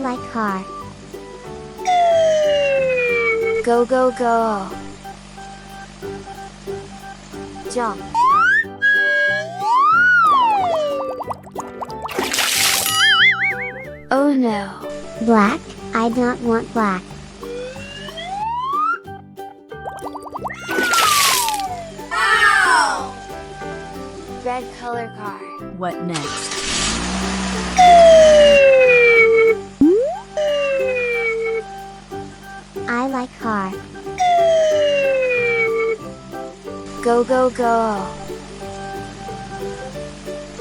like car. Go, go, go. Jump. Oh no. Black, I don't want black. Red color car. What next? I like car. Go, go, go.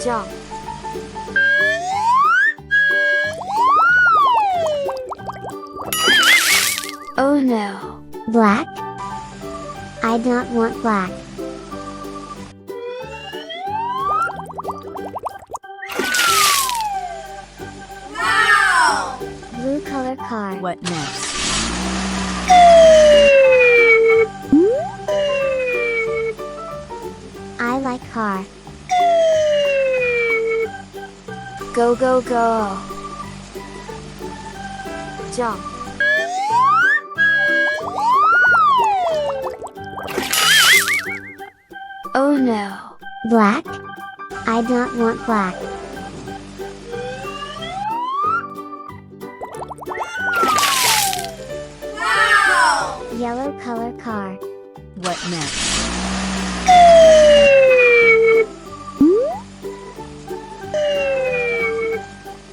Jump. Oh no. Black, I don't want black. Blue color car. What next? I like car. Go, go, go. Jump. Oh no. Black, I don't want black. Yellow color car. What next?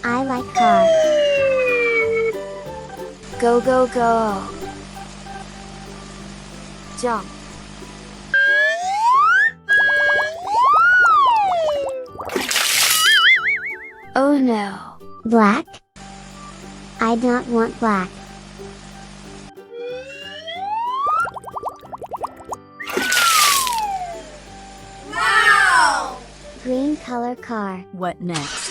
I like car. Go, go, go. Jump. Oh no. Black, I don't want black. Green color car. What next?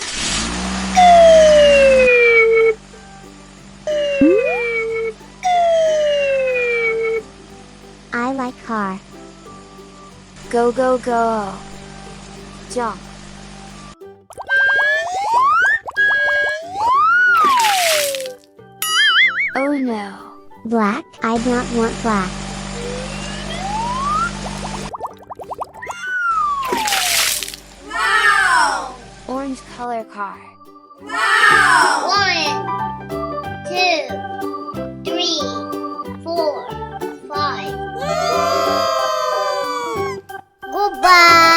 I like car. Go, go, go. Jump. Oh no. Black, I don't want black. Orange color car. 1, 2, 3, 4, 5. Goodbye.